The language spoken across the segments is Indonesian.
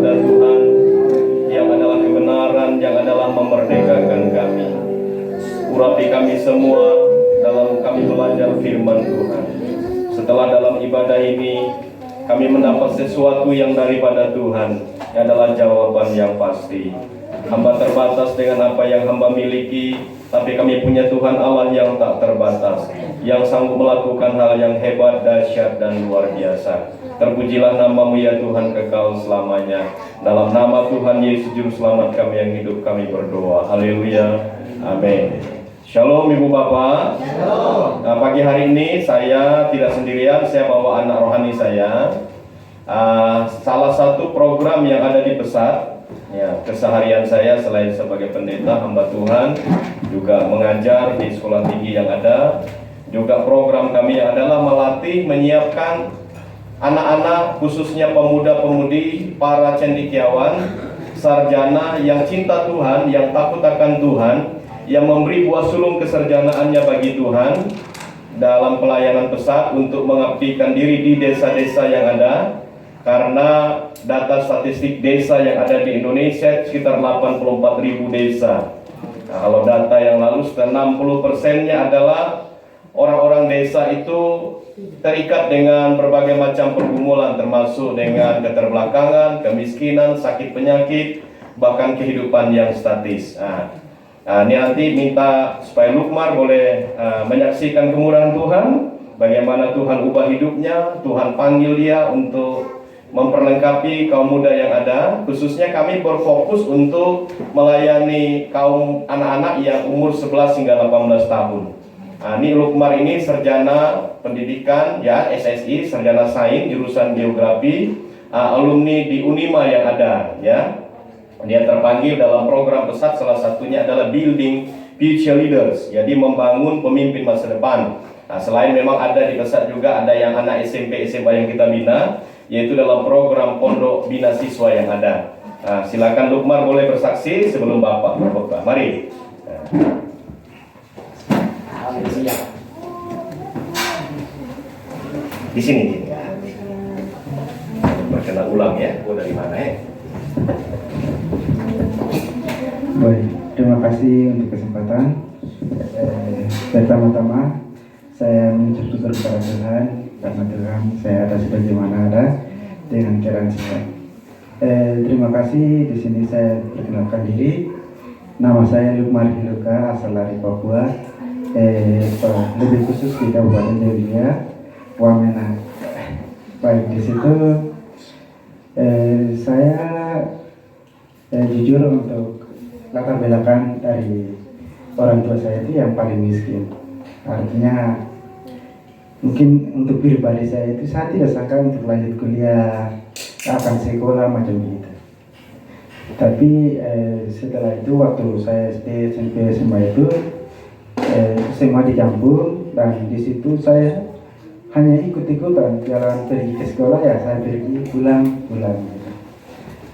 kepada Tuhan, yang adalah kebenaran, yang adalah memerdekakan kami. Urapi kami semua dalam kami belajar firman Tuhan. Setelah dalam ibadah ini kami mendapat sesuatu yang daripada Tuhan, yang adalah jawaban yang pasti. Hamba terbatas dengan apa yang hamba miliki, tapi kami punya Tuhan Allah yang tak terbatas, yang sanggup melakukan hal yang hebat, dahsyat, dan luar biasa. Terpujilah nama-Mu ya Tuhan kekal selamanya. Dalam nama Tuhan Yesus Juru Selamat kami yang hidup, kami berdoa. Haleluya. Amin. Shalom Ibu Bapak. Shalom. Nah, pagi hari ini saya tidak sendirian, saya bawa anak rohani saya. Salah satu program yang ada di Pesat, ya, keseharian saya selain sebagai pendeta hamba Tuhan, juga mengajar di sekolah tinggi yang ada. Juga program kami adalah melatih, menyiapkan anak-anak, khususnya pemuda-pemudi, para cendekiawan, sarjana yang cinta Tuhan, yang takut akan Tuhan, yang memberi buah sulung kesarjanaannya bagi Tuhan dalam pelayanan Pesat untuk mengabdikan diri di desa-desa yang ada. Karena data statistik desa yang ada di Indonesia sekitar 84.000 desa. Nah, kalau data yang lalu sekitar 60%-nya adalah orang-orang desa itu terikat dengan berbagai macam pergumulan, termasuk dengan keterbelakangan, kemiskinan, sakit penyakit, bahkan kehidupan yang statis. Ini nanti minta supaya Lukmar boleh menyaksikan kemurahan Tuhan, bagaimana Tuhan ubah hidupnya, Tuhan panggil dia untuk memperlengkapi kaum muda yang ada. Khususnya kami berfokus untuk melayani kaum anak-anak yang umur 11 hingga 18 tahun. Ini Lukmar ini sarjana pendidikan ya, SSI, sarjana sains jurusan geografi, alumni di Unima yang ada ya. Dia terpanggil dalam program Pesat, salah satunya adalah Building Future Leaders, jadi membangun pemimpin masa depan. Selain memang ada di Pesat juga ada yang anak SMP, SMA yang kita bina, yaitu dalam program Pondok Bina Siswa yang ada. Silakan Lukmar boleh bersaksi sebelum Bapak berkhotbah. Mari. Di sini. Perkenalan ulang ya. Dari mana ya? Baik, terima kasih untuk kesempatan. Pertama-tama saya mengucap syukur kepada Tuhan karena Tuhan saya ada sebagaimana ada dengan keadaan saya. Terima kasih. Di sini saya perkenalkan diri. Nama saya Lukmar Hiluka, asal dari Papua. Lebih khusus di Kabupaten Jaya, Wamena. Baik, di situ saya jujur untuk latar belakang dari orang tua saya itu yang paling miskin. Artinya mungkin untuk pribadi saya itu saya tidak sangka untuk lanjut kuliah, akan sekolah macam itu. Tapi setelah itu waktu saya SD, SMP, SMA itu semua dicampur, dan di situ saya hanya ikut-ikutan jalan pergi ke sekolah ya, saya pergi pulang. Gitu.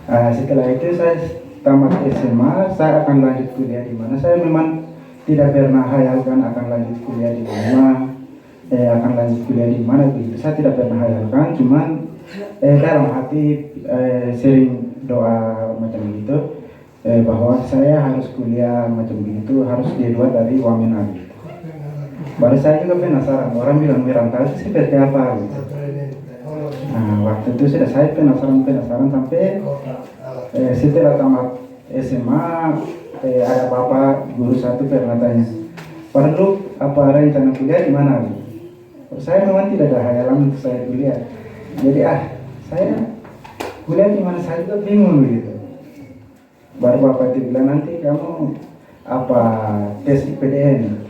Setelah itu saya tamat SMA, saya akan lanjut kuliah di mana. Saya memang tidak pernah hayalkan akan lanjut kuliah di mana, akan lanjut kuliah di mana begitu. Saya tidak pernah hayalkan, cuman dalam hati sering doa macam gitu, bahwa saya harus kuliah macam begitu, harus D2 dari Wamena gitu. Baru saya juga penasaran, orang bilang merantau itu seperti apa gitu. Nah, waktu itu sudah saya penasaran sampai setelah tamat SMA, ada bapak guru satu pernah tanya, "Perlu apa rencana kuliah di mana?" Saya memang tidak ada hayalan untuk saya kuliah. Jadi saya kuliah di mana saya juga bingung gitu. Baru bapak itu bilang, "Nanti kamu tes IPDN."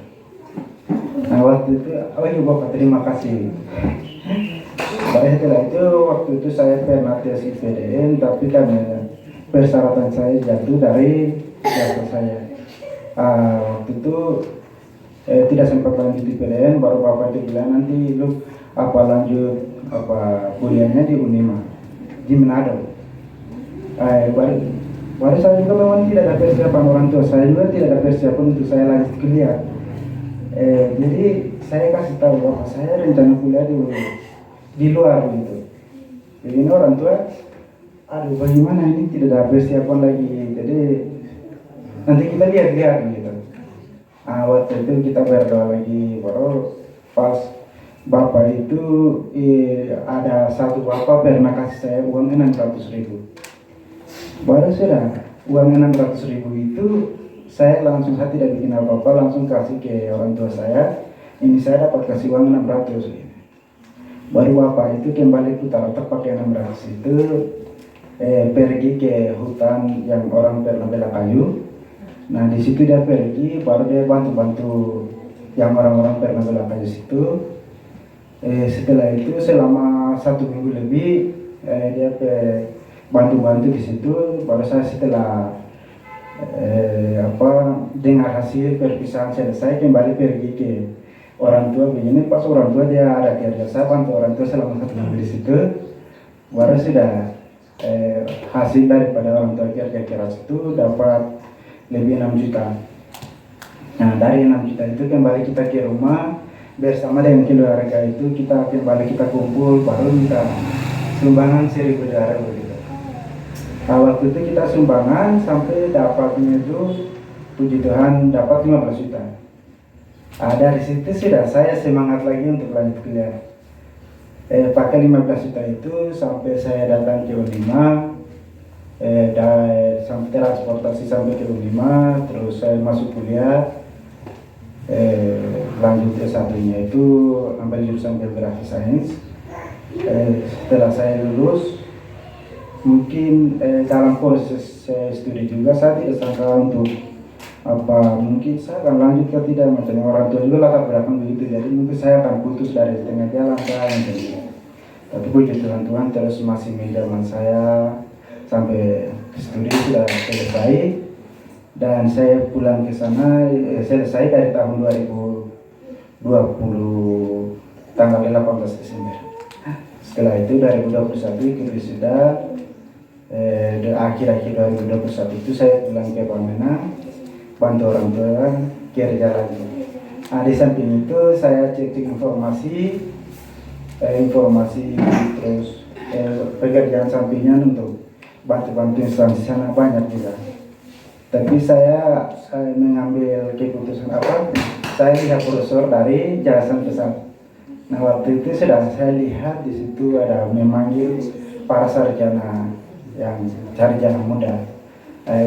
Nah waktu itu, iya bapak, terima kasih. Baru setelah itu, waktu itu saya pernah tes IPDN, tapi karena persyaratan saya jatuh dari jasa saya. Waktu itu tidak sempat lanjut IPDN, baru bapak itu bilang, "Nanti lu lanjut kuliahnya di Unima di Manado." Baru saya juga memang tidak ada persiapan, orang tua saya juga tidak ada persiapan untuk saya lanjut kuliah. Jadi saya kasih tahu bahwa saya rencana kuliah di luar gitu. Jadi ini orang tua aduh bagaimana ini tidak ada persiapan lagi, jadi nanti kita lihat-lihat gitu. Waktu itu kita berdoa lagi, baru pas bapak itu ada satu bapak pernah kasih saya uang 600.000. Baru sudah uang 600.000 itu saya tidak bikin apa-apa, langsung kasih ke orang tua saya. Ini saya dapat kasih uang 600. Baru bapak itu kembali putar otak pakai 600 itu pergi ke hutan yang orang pernah bela kayu. Nah di situ dia pergi, baru dia bantu-bantu yang orang-orang pernah bela kayu situ. Setelah itu selama 1 minggu lebih dia bantu-bantu di situ. Baru saya setelah dengar hasil perpisahan selesai kembali pergi ke orang tua begini. Pas orang tua dia ada kerja, saya bantu orang tua selama 1 minggu di situ. Baru sudah hasil daripada orang tua kerja keras itu dapat lebih 6 juta. Nah dari 6 juta itu kembali kita ke rumah bersama dengan keluarga itu, kita kembali kita kumpul, baru minta sumbangan 1.000 darah begitu. Nah, waktu itu kita sumbangan sampai dapatnya itu puji Tuhan dapat 15 juta. Dari situ sudah saya semangat lagi untuk lanjut kuliah. Pakai 15 juta itu sampai saya datang ke U5. Sampai transportasi sampai ke U5, terus saya masuk kuliah, lanjut S1-nya itu ambil jurusan Geografi Sains. Setelah saya lulus, mungkin dalam proses studi juga saya tidak sangka untuk mungkin saya akan lanjut ke tidak, macam orang tua juga latar belakang begitu, jadi mungkin saya akan putus dari tengah jalan saya macam itu. Tapi puji Tuhan terus masih menjaman saya sampai studi sudah selesai, dan saya pulang ke sana selesai dari tahun 2020 tanggal 18 Desember. Setelah itu 2021 itu sudah akhir-akhir 2021 itu saya pulang ke Wamena, bantu orang tua kerja lagi. Di samping itu saya cek informasi terus pekerjaan sampingan untuk bantu-bantu instansi sana banyak juga. Tapi saya mengambil keputusan saya lihat brosur dari Jelasan Pesan. Nah waktu itu sudah saya lihat di situ ada memanggil para sarjana yang sarjana muda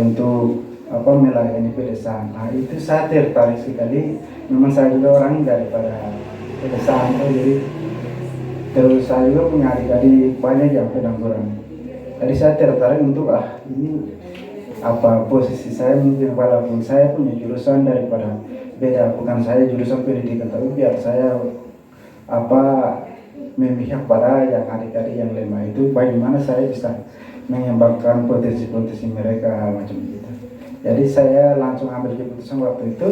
untuk melayani pedesaan. Nah itu saya tertarik sekali. Memang saya juga orang daripada pedesaan jadi terus saya juga punya adik-adik banyak yang pengangguran. Jadi saya tertarik untuk ini posisi saya mungkin walaupun saya punya jurusan daripada beda, bukan saya jurusan pendidikan, tapi biar saya memihak pada yang adik-adik yang lemah itu, bagaimana saya bisa mengembangkan potensi-potensi mereka macam itu. Jadi saya langsung ambil keputusan waktu itu,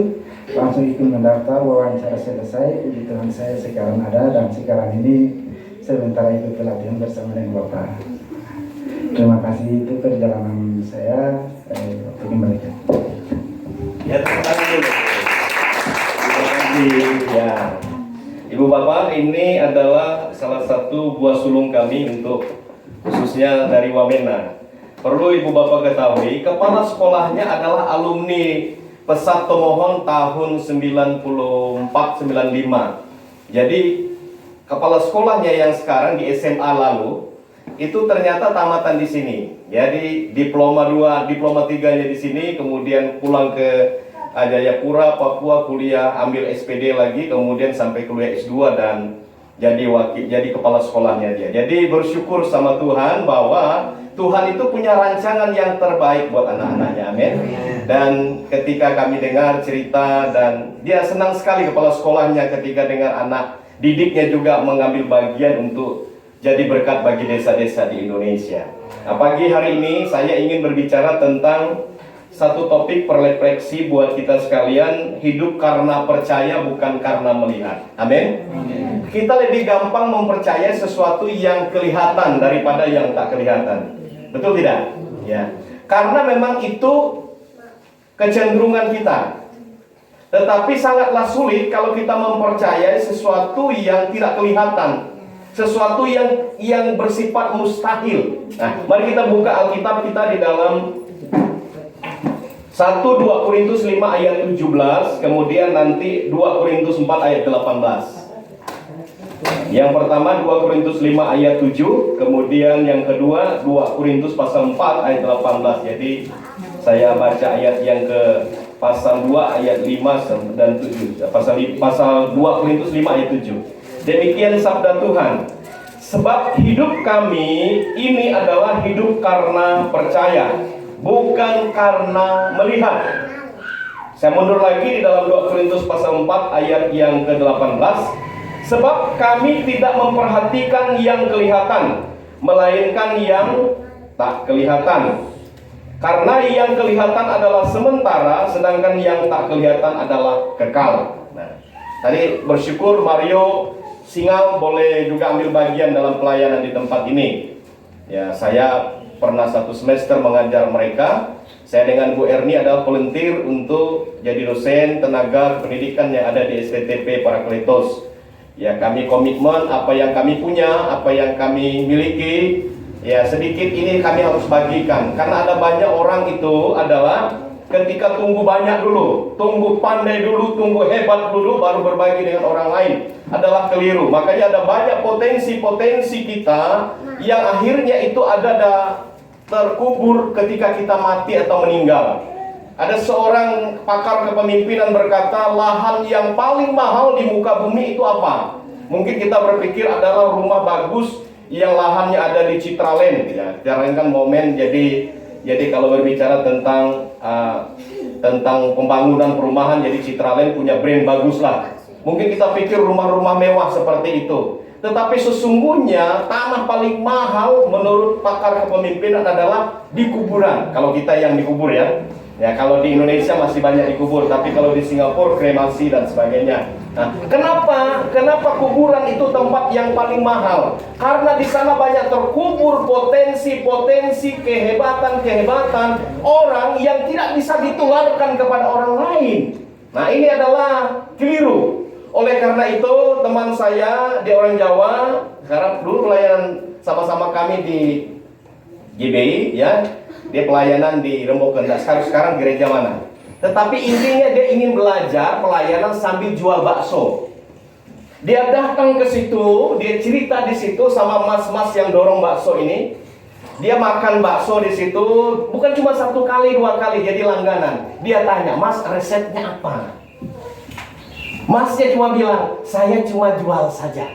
langsung ikut mendaftar, wawancara selesai, puji Tuhan saya sekarang ada, dan sekarang ini sebentar ikut pelatihan bersama dengan Bapak. Terima kasih, itu perjalanan saya waktu kembali. Ya, terima kasih. Terima kasih. Ya, Ibu Bapak, ini adalah salah satu buah sulung kami untuk khususnya dari Wamena. Perlu Ibu Bapak ketahui, kepala sekolahnya adalah alumni Pesat Tomohon tahun 94-95. Jadi kepala sekolahnya yang sekarang di SMA lalu itu ternyata tamatan di sini. Jadi diploma 2, diploma 3-nya di sini, kemudian pulang ke Jayapura, Papua, kuliah, ambil SPD lagi, kemudian sampai kuliah S2 dan jadi kepala sekolahnya dia. Jadi bersyukur sama Tuhan bahwa Tuhan itu punya rancangan yang terbaik buat anak-anaknya, amin. Dan ketika kami dengar cerita, dan dia senang sekali kepala sekolahnya ketika dengar anak didiknya juga mengambil bagian untuk jadi berkat bagi desa-desa di Indonesia. Nah, pagi hari ini saya ingin berbicara tentang satu topik refleksi buat kita sekalian, hidup karena percaya bukan karena melihat. Amin. Kita lebih gampang mempercayai sesuatu yang kelihatan daripada yang tak kelihatan. Betul tidak? Ya. Karena memang itu kecenderungan kita. Tetapi sangatlah sulit kalau kita mempercayai sesuatu yang tidak kelihatan, sesuatu yang bersifat mustahil. Nah, mari kita buka Alkitab kita di dalam 1 Korintus 5 ayat 17, kemudian nanti 2 Korintus 4 ayat 18. Yang pertama 2 Korintus 5 ayat 7, kemudian yang kedua 2 Korintus pasal 4 ayat 18. Jadi saya baca ayat yang ke pasal 2 ayat 5 dan 7. Pasal 2 Korintus 5 ayat 7. Demikian sabda Tuhan. Sebab hidup kami ini adalah hidup karena percaya, bukan karena melihat. Saya mundur lagi di dalam 2 Korintus pasal 4 ayat yang ke-18. Sebab kami tidak memperhatikan yang kelihatan, melainkan yang tak kelihatan. Karena yang kelihatan adalah sementara, sedangkan yang tak kelihatan adalah kekal. Nah, tadi bersyukur Mario Singal boleh juga ambil bagian dalam pelayanan di tempat ini. Ya, saya pernah 1 semester mengajar mereka. Saya dengan Bu Erni adalah volunteer untuk jadi dosen tenaga pendidikan yang ada di STTP Parakletos. Ya, kami komitmen apa yang kami punya, apa yang kami miliki, ya sedikit ini kami harus bagikan. Karena ada banyak orang itu adalah ketika tunggu banyak dulu, tunggu pandai dulu, tunggu hebat dulu, baru berbagi dengan orang lain, adalah keliru. Makanya ada banyak potensi-potensi kita yang akhirnya itu ada terkubur ketika kita mati atau meninggal. Ada seorang pakar kepemimpinan berkata, lahan yang paling mahal di muka bumi itu apa? Mungkin kita berpikir adalah rumah bagus yang lahannya ada di Citraland. Ya, Citraland kan momen. Jadi kalau berbicara tentang pembangunan perumahan, jadi Citraland punya brand bagus lah. Mungkin kita pikir rumah-rumah mewah seperti itu. Tetapi sesungguhnya tanah paling mahal menurut pakar kepemimpinan adalah di kuburan. Kalau kita yang dikubur ya. Ya, kalau di Indonesia masih banyak dikubur, tapi kalau di Singapura kremasi dan sebagainya. Nah, kenapa kuburan itu tempat yang paling mahal? Karena di sana banyak terkubur potensi-potensi kehebatan-kehebatan orang yang tidak bisa ditularkan kepada orang lain. Nah, ini adalah keliru. Oleh karena itu, teman saya di orang Jawa, sekarang dulu pelayanan sama-sama kami di GBI, ya. Dia pelayanan di Rembok Kendak, sekarang gereja mana. Tetapi intinya dia ingin belajar pelayanan sambil jual bakso. Dia datang ke situ, dia cerita di situ sama mas-mas yang dorong bakso ini. Dia makan bakso di situ, bukan cuma 1 kali, 2 kali, jadi langganan. Dia tanya, Mas resepnya apa? Masnya cuma bilang, saya cuma jual saja.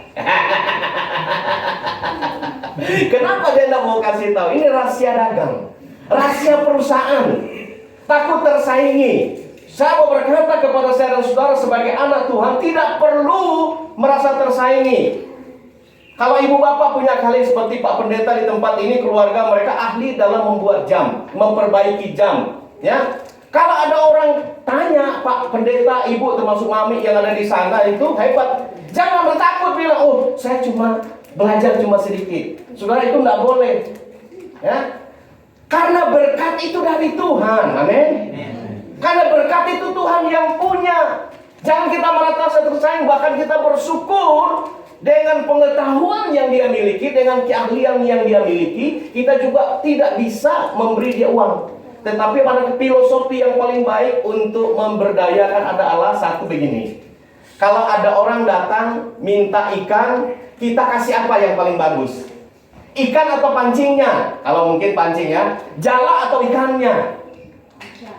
Kenapa dia tidak mau kasih tahu? Ini rahasia dagang. Rahasia perusahaan, takut tersaingi. Saya mau berkata kepada saya dan saudara sebagai anak Tuhan, tidak perlu merasa tersaingi. Kalau ibu bapak punya kalian seperti Pak Pendeta di tempat ini, keluarga mereka ahli dalam membuat jam, memperbaiki jam, ya. Kalau ada orang tanya, Pak Pendeta, ibu termasuk mami yang ada di sana itu hebat, jangan bertakut bilang, oh saya cuma belajar cuma sedikit. Saudara, itu tidak boleh, ya. Karena berkat itu dari Tuhan, amin. Karena berkat itu Tuhan yang punya. Jangan kita merasa tersaing, bahkan kita bersyukur dengan pengetahuan yang dia miliki, dengan keahlian yang dia miliki. Kita juga tidak bisa memberi dia uang. Tetapi pada filosofi yang paling baik untuk memberdayakan adalah satu begini. Kalau ada orang datang minta ikan, kita kasih apa yang paling bagus? Ikan atau pancingnya? Kalau mungkin pancing ya. Jala atau ikannya?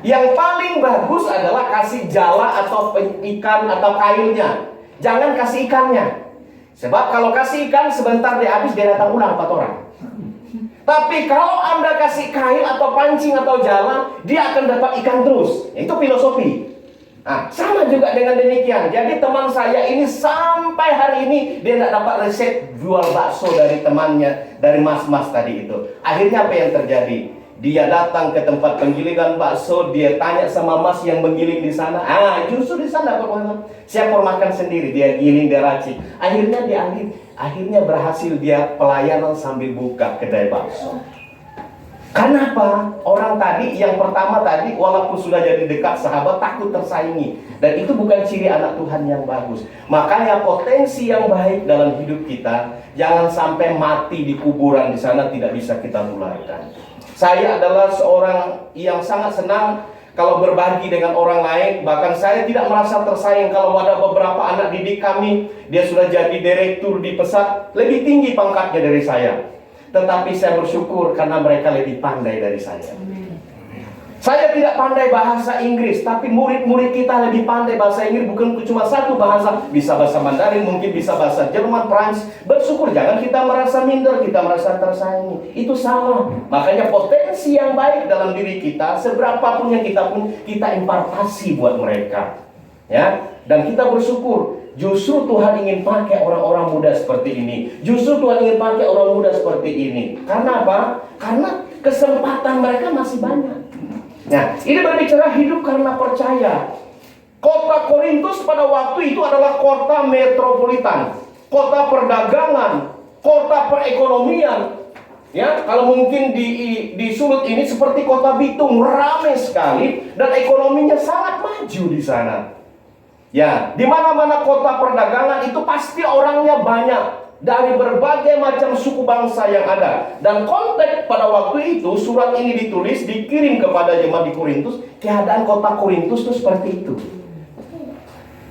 Yang paling bagus adalah kasih jala atau ikan atau kailnya. Jangan kasih ikannya. Sebab kalau kasih ikan sebentar dia habis, dia datang ulang 4 orang. Tapi kalau Anda kasih kail atau pancing atau jala, dia akan dapat ikan terus. Itu filosofi. Nah, sama juga dengan demikian. Jadi teman saya ini sampai hari ini dia tidak dapat resep jual bakso dari temannya, dari mas-mas tadi itu. Akhirnya apa yang terjadi? Dia datang ke tempat penggilingan bakso, dia tanya sama mas yang menggiling di sana. Justru di sana saya makan sendiri, dia giling, dia racik. Akhirnya berhasil dia pelayanan sambil buka kedai bakso. Kenapa? Orang tadi, yang pertama tadi, walaupun sudah jadi dekat sahabat, takut tersaingi. Dan itu bukan ciri anak Tuhan yang bagus. Makanya potensi yang baik dalam hidup kita, jangan sampai mati di kuburan di sana tidak bisa kita tularkan. Saya adalah seorang yang sangat senang kalau berbagi dengan orang lain. Bahkan saya tidak merasa tersaing kalau ada beberapa anak didik kami, dia sudah jadi direktur di Pesat, lebih tinggi pangkatnya dari saya. Tetapi saya bersyukur karena mereka lebih pandai dari saya. Saya tidak pandai bahasa Inggris, tapi murid-murid kita lebih pandai bahasa Inggris. Bukan cuma satu bahasa, bisa bahasa Mandarin, mungkin bisa bahasa Jerman, Prancis. Bersyukur, jangan kita merasa minder, kita merasa tersaingi. Itu salah. Makanya potensi yang baik dalam diri kita, seberapapun yang kita pun, kita impartasi buat mereka. Ya, dan kita bersyukur. Justru Tuhan ingin pakai orang-orang muda seperti ini. Justru Tuhan ingin pakai orang muda seperti ini. Karena apa? Karena kesempatan mereka masih banyak. Nah, ini berbicara hidup karena percaya. Kota Korintus pada waktu itu adalah kota metropolitan, kota perdagangan, kota perekonomian. Ya, kalau mungkin di Sulut ini seperti kota Bitung, ramai sekali dan ekonominya sangat maju di sana. Ya, di mana-mana kota perdagangan itu pasti orangnya banyak dari berbagai macam suku bangsa yang ada. Dan konteks pada waktu itu surat ini ditulis, dikirim kepada jemaat di Korintus. Keadaan kota Korintus itu seperti itu.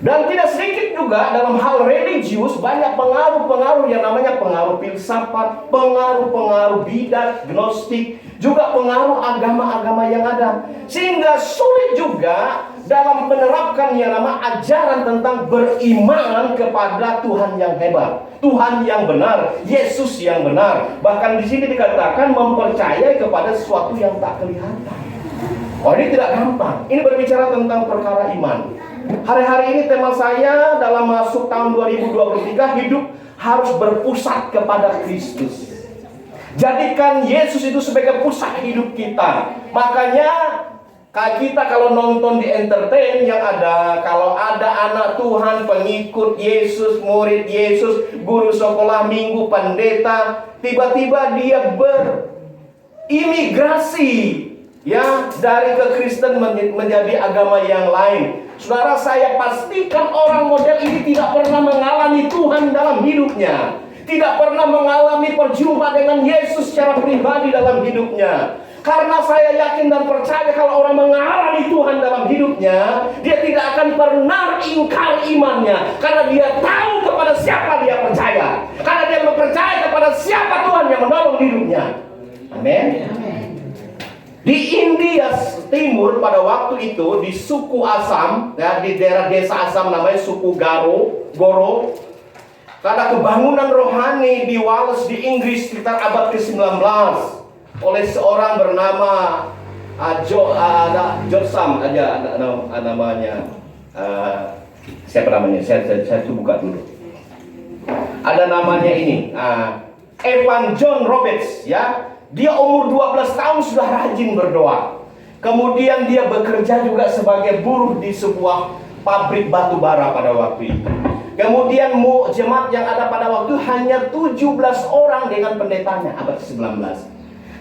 Dan tidak sedikit juga dalam hal religius, banyak pengaruh-pengaruh yang namanya pengaruh filsafat, pengaruh-pengaruh bidat, gnostik, juga pengaruh agama-agama yang ada. Sehingga sulit juga dalam menerapkan yang nama ajaran tentang beriman kepada Tuhan yang hebat, Tuhan yang benar, Yesus yang benar. Bahkan di sini dikatakan mempercayai kepada sesuatu yang tak kelihatan. Oh, ini tidak gampang. Ini berbicara tentang perkara iman. Hari-hari ini tema saya dalam masuk tahun 2023, hidup harus berpusat kepada Kristus. Jadikan Yesus itu sebagai pusat hidup kita. Makanya kita kalau nonton di entertain yang ada, kalau ada anak Tuhan, pengikut Yesus, murid Yesus, guru sekolah minggu, pendeta, tiba-tiba dia berimigrasi ya dari kekristen menjadi agama yang lain. Saudara, saya pastikan orang model ini tidak pernah mengalami Tuhan dalam hidupnya, tidak pernah mengalami perjumpaan dengan Yesus secara pribadi dalam hidupnya. Karena saya yakin dan percaya kalau orang mengalami Tuhan dalam hidupnya, dia tidak akan pernah ingkar imannya. Karena dia tahu kepada siapa dia percaya, karena dia percaya kepada siapa Tuhan yang menolong hidupnya. Amin. Di India Timur pada waktu itu, di suku Assam, ya, di daerah desa Assam namanya suku Goro, karena kebangunan rohani di Wales di Inggris sekitar abad ke-19 oleh seorang bernama Jotsam aja namanya. Siapa namanya? Saya buka dulu. Ada namanya ini, Evan John Roberts, ya. Dia umur 12 tahun sudah rajin berdoa. Kemudian dia bekerja juga sebagai buruh di sebuah pabrik batu bara pada waktu itu. Kemudian jemaat yang ada pada waktu hanya 17 orang dengan pendetanya abad ke-19.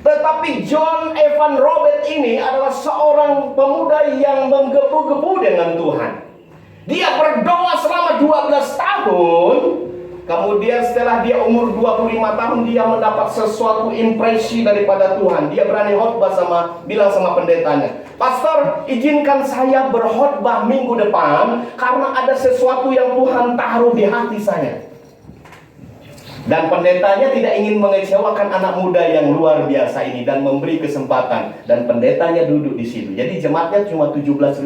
Tetapi John Evan Robert ini adalah seorang pemuda yang menggebu-gebu dengan Tuhan. Dia berdoa selama 12 tahun. Kemudian setelah dia umur 25 tahun, dia mendapat sesuatu impresi daripada Tuhan. Dia berani khotbah bilang sama pendetanya, "Pastor, izinkan saya berkhotbah minggu depan karena ada sesuatu yang Tuhan taruh di hati saya." Dan pendetanya tidak ingin mengecewakan anak muda yang luar biasa ini dan memberi kesempatan. Dan pendetanya duduk di situ. Jadi jemaatnya cuma 17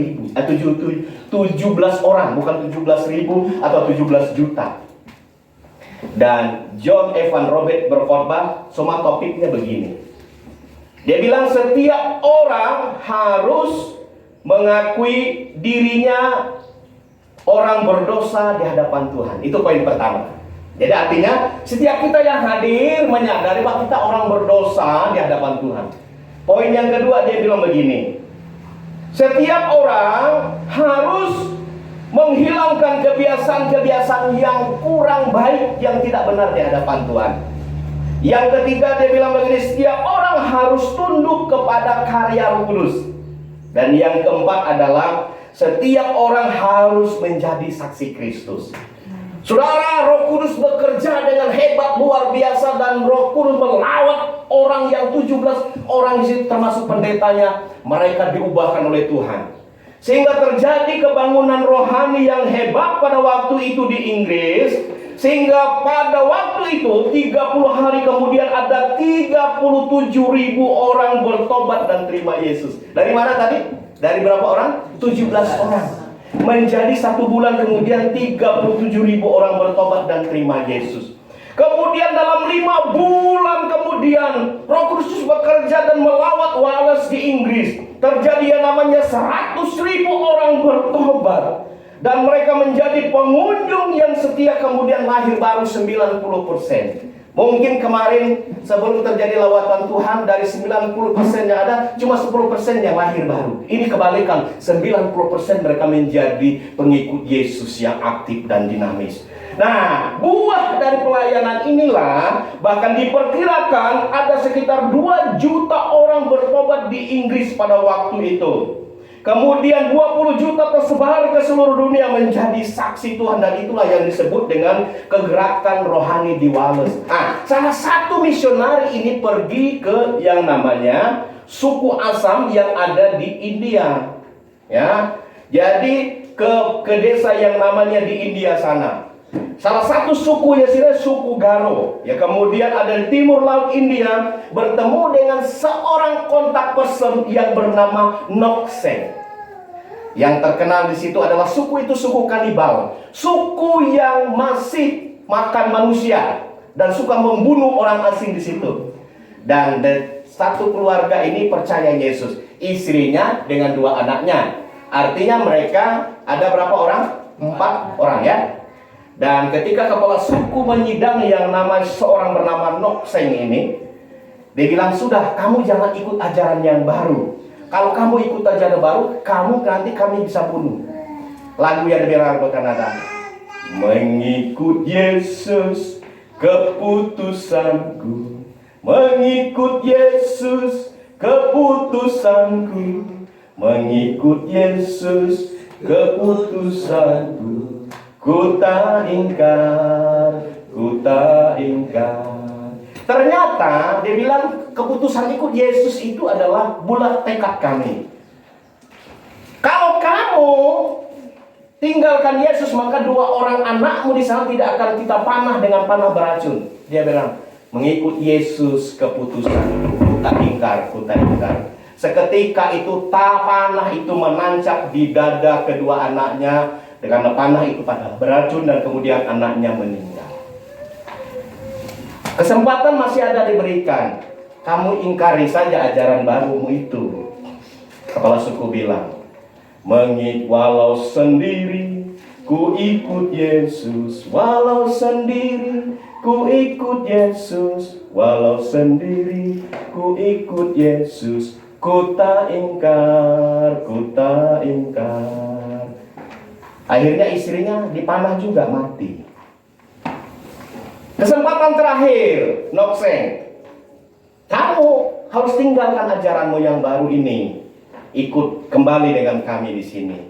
orang, bukan 17.000 atau 17 juta. Dan John Evan Robert berkhotbah, semua topiknya begini. Dia bilang setiap orang harus mengakui dirinya orang berdosa di hadapan Tuhan. Itu poin pertama. Jadi artinya setiap kita yang hadir menyadari bahwa kita orang berdosa di hadapan Tuhan. Poin yang kedua dia bilang begini. Setiap orang harus menghilangkan kebiasaan-kebiasaan yang kurang baik, yang tidak benar di hadapan Tuhan. Yang ketiga dia bilang begini, setiap orang harus tunduk kepada karya Roh Kudus. Dan yang keempat adalah setiap orang harus menjadi saksi Kristus. Saudara, Roh Kudus bekerja dengan hebat luar biasa, dan Roh Kudus melawat orang yang 17 orang di situ termasuk pendetanya, mereka diubahkan oleh Tuhan. Sehingga terjadi kebangunan rohani yang hebat pada waktu itu di Inggris. Sehingga pada waktu itu 30 hari kemudian ada 37.000 orang bertobat dan terima Yesus. Dari mana tadi? Dari berapa orang? 17 orang. Menjadi 1 bulan kemudian 37.000 orang bertobat dan terima Yesus. Kemudian dalam 5 bulan kemudian Roh Kudus bekerja dan melawat Wales di Inggris. Terjadi yang namanya 100.000 orang bertobat. Dan mereka menjadi pengunjung yang setia, kemudian lahir baru 90%. Mungkin kemarin sebelum terjadi lawatan Tuhan, dari 90% yang ada, cuma 10% yang lahir baru. Ini kebalikan, 90% mereka menjadi pengikut Yesus yang aktif dan dinamis. Nah, buah dari pelayanan inilah, bahkan diperkirakan ada sekitar 2 juta orang bertobat di Inggris pada waktu itu. Kemudian 20 juta tersebar ke seluruh dunia menjadi saksi Tuhan. Dan itulah yang disebut dengan kegerakan rohani di Wales. Salah satu misionari ini pergi ke yang namanya suku Assam yang ada di India. Ya, jadi ke desa yang namanya di India sana. Salah satu suku suku Garo. Ya, kemudian ada di timur laut India, bertemu dengan seorang kontak person yang bernama Nokseng. Yang terkenal di situ adalah suku itu suku kanibal, suku yang masih makan manusia dan suka membunuh orang asing di situ. Dan satu keluarga ini percaya Yesus, istrinya dengan 2 anaknya. Artinya mereka ada berapa orang? 4 orang ya. Dan ketika kepala suku menyidang yang namanya seorang bernama Nokseng ini, dia bilang, sudah, kamu jangan ikut ajaran yang baru. Kalau kamu ikut ajaran baru, kamu nanti kami bisa bunuh. Lagu yang dibilang ada, mengikut Yesus keputusanku, mengikut Yesus keputusanku, mengikut Yesus keputusanku. Ku tak ingkar, ku tak ingkar. Ternyata dia bilang keputusan ikut Yesus itu adalah bulat tekad kami. Kalau kamu tinggalkan Yesus, maka 2 orang anakmu di sana tidak akan kita panah dengan panah beracun. Dia bilang, mengikut Yesus keputusan, ku tak ingkar, ku tak ingkar. Seketika itu panah itu menancap di dada kedua anaknya. Karena panah itu pada beracun dan kemudian anaknya meninggal. Kesempatan masih ada diberikan. Kamu ingkari saja ajaran barumu itu. Kepala suku bilang, walau sendiri ku ikut Yesus, walau sendiri ku ikut Yesus, walau sendiri ku ikut Yesus, ku tak ingkar, ku tak ingkar. Akhirnya istrinya dipanah juga, mati. Kesempatan terakhir, Nokseng, kamu harus tinggalkan ajaranmu yang baru ini. Ikut kembali dengan kami di sini.